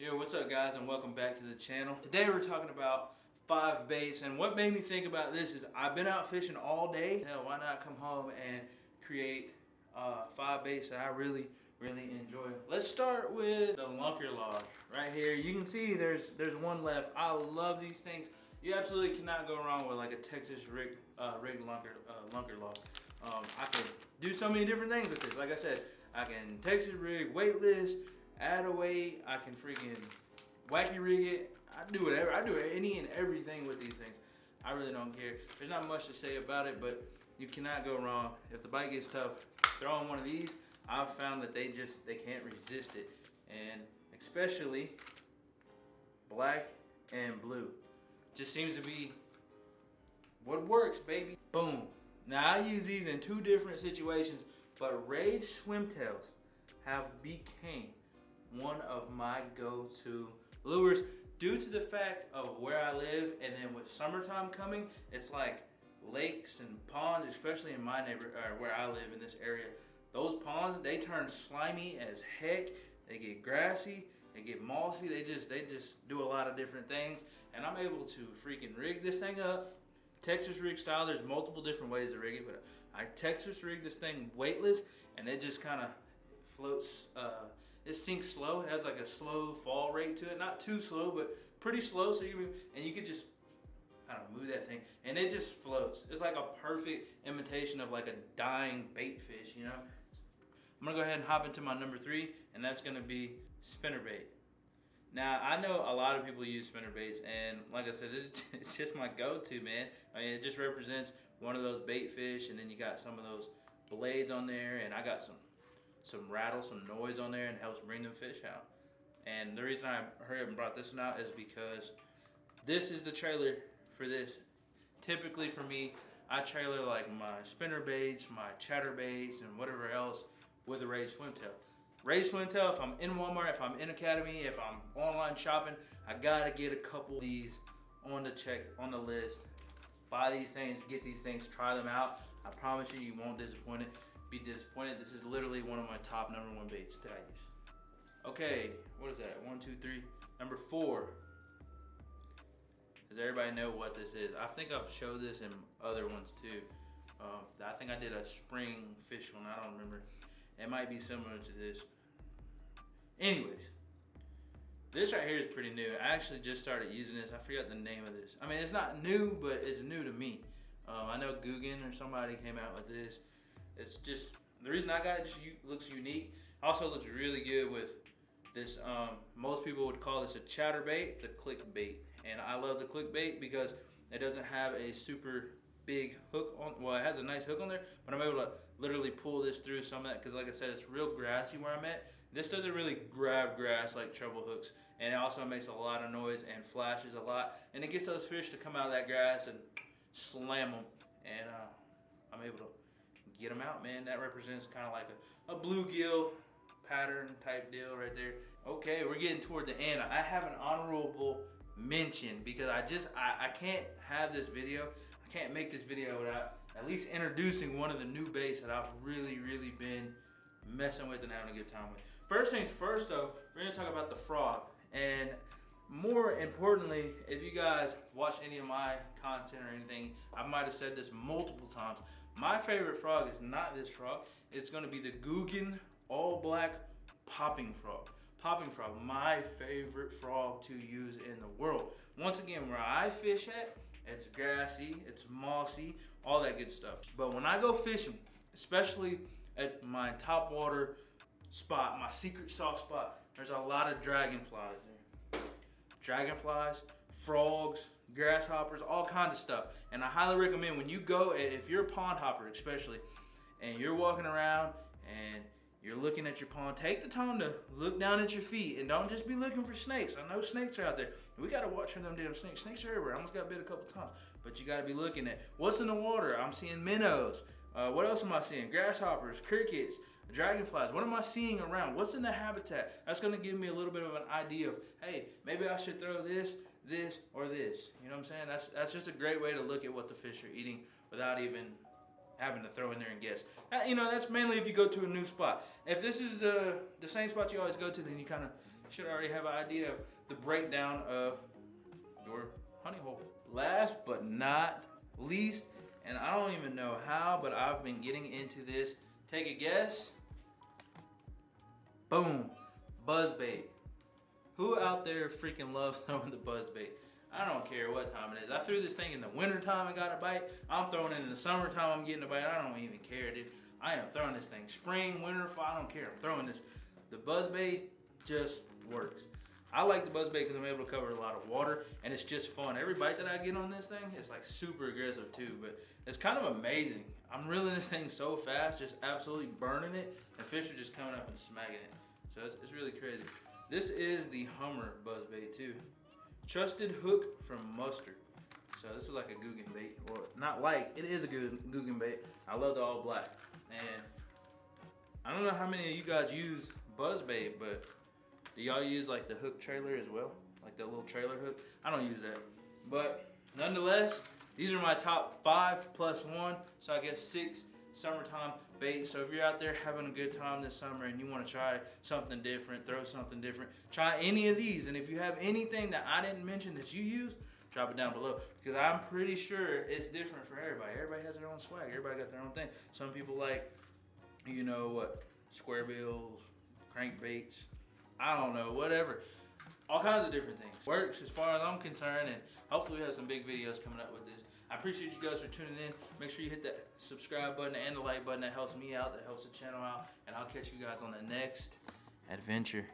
Yo, what's up guys, and welcome back to the channel. Today we're talking about 5 baits, and what made me think about this is I've been out fishing all day. Hell, why not come home and create 5 baits that I really enjoy. Let's start with the lunker log right here. You can see there's one left. I love these things. You absolutely cannot go wrong with like a Texas rig lunker log. I can do so many different things with this. Like I said, I can Texas rig, weightless, add a weight, I can freaking wacky rig it. I do whatever. I do any and everything with these things. I really don't care. There's not much to say about it, but you cannot go wrong. If the bite gets tough, throw on one of these. I've found that they can't resist it. And especially black and blue. Just seems to be what works, baby. Boom. Now I use these in 2 different situations, but Rage swimtails have became one of my go-to lures due to the fact of where I live, and then with summertime coming, it's like lakes and ponds, especially in my neighborhood, or where I live in this area. Those ponds, they turn slimy as heck. They get grassy, they get mossy, they just do a lot of different things. And I'm able to freaking rig this thing up, Texas rig style. There's multiple different ways to rig it, but I Texas rig this thing weightless, and it just kind of floats. It sinks slow. It has like a slow fall rate to it, not too slow, but pretty slow. So you could just kind of move that thing, and it just floats. It's like a perfect imitation of like a dying bait fish, you know. I'm gonna go ahead and hop into my number 3, and that's gonna be spinnerbait. Now I know a lot of people use spinnerbaits, and like I said, it's just my go-to, man. I mean, it just represents one of those bait fish, and then you got some of those blades on there, and I got some rattle, some noise on there, and helps bring them fish out. And the reason I hurried up and brought this one out is because this is the trailer for this. Typically for me, I trailer like my spinnerbaits, my chatterbaits, and whatever else with a Rage swimtail. Rage swimtail, if I'm in Walmart, if I'm in Academy, if I'm online shopping, I gotta get a couple of these on the list. Buy these things, get these things, try them out. I promise you, you won't be disappointed. This is literally one of my top number 1 baits that I use. Okay, what is that? 1, 2, 3. Number 4. Does everybody know what this is? I think I've showed this in other ones too. I think I did a spring fish one. I don't remember. It might be similar to this. Anyways, this right here is pretty new. I actually just started using this. I forgot the name of this. I mean, it's not new, but it's new to me. I know Guggen or somebody came out with this. It's just, the reason I got it, just looks unique. Also looks really good with this, most people would call this a chatterbait, the clickbait. And I love the clickbait because it doesn't have a super big hook on, well, it has a nice hook on there, but I'm able to literally pull this through some of that, because like I said, it's real grassy where I'm at. This doesn't really grab grass like treble hooks, and it also makes a lot of noise and flashes a lot, and it gets those fish to come out of that grass and slam them, and I'm able to get them out, man. That represents kind of like a bluegill pattern type deal right there. Okay, we're getting toward the end. I have an honorable mention because I can't have this video. I can't make this video without at least introducing one of the new baits that I've really been messing with and having a good time with. First things first though, we're gonna talk about the frog. And more importantly, if you guys watch any of my content or anything, I might have said this multiple times. My favorite frog is not this frog. It's gonna be the Guggen all black popping frog. Popping frog, my favorite frog to use in the world. Once again, where I fish at, it's grassy, it's mossy, all that good stuff. But when I go fishing, especially at my top water spot, my secret sauce spot, there's a lot of dragonflies there. Dragonflies, frogs, grasshoppers, all kinds of stuff. And I highly recommend when you go, if you're a pond hopper especially, and you're walking around and you're looking at your pond, take the time to look down at your feet and don't just be looking for snakes. I know snakes are out there. We gotta watch for them damn snakes. Snakes are everywhere. I almost got bit a couple times. But you gotta be looking at what's in the water. I'm seeing minnows. What else am I seeing? Grasshoppers, crickets, dragonflies. What am I seeing around? What's in the habitat? That's gonna give me a little bit of an idea of, hey, maybe I should throw this, or this. You know what I'm saying? That's just a great way to look at what the fish are eating without even having to throw in there and guess. You know, that's mainly if you go to a new spot. If this is the same spot you always go to, then you kind of should already have an idea of the breakdown of your honey hole. Last but not least, and I don't even know how, but I've been getting into this. Take a guess. Boom, buzzbait. Who out there freaking loves throwing the buzzbait? I don't care what time it is. I threw this thing in the winter time and got a bite. I'm throwing it in the summertime, I'm getting a bite. I don't even care, dude. I am throwing this thing spring, winter, fall, I don't care. I'm throwing this. The buzzbait just works. I like the buzzbait because I'm able to cover a lot of water and it's just fun. Every bite that I get on this thing is like super aggressive too, but it's kind of amazing. I'm reeling this thing so fast, just absolutely burning it, and fish are just coming up and smacking it. So it's really crazy. This is the Hummer buzzbait too. Trusted hook from Mustard. So this is like a Guggen bait, or not like, it is a Guggen bait. I love the all black. And I don't know how many of you guys use buzzbait, but do y'all use like the hook trailer as well? Like that little trailer hook? I don't use that. But nonetheless, these are my top 5 plus 1, so I guess 6 summertime baits. So if you're out there having a good time this summer and you want to try something different, throw something different, try any of these. And if you have anything that I didn't mention that you use, drop it down below, because I'm pretty sure it's different for everybody. Everybody has their own swag. Everybody got their own thing. Some people like, you know what, square bills, crankbaits, I don't know, whatever. All kinds of different things. Works as far as I'm concerned, and hopefully we have some big videos coming up with this. I appreciate you guys for tuning in. Make sure you hit that subscribe button and the like button. That helps me out, that helps the channel out, and I'll catch you guys on the next adventure.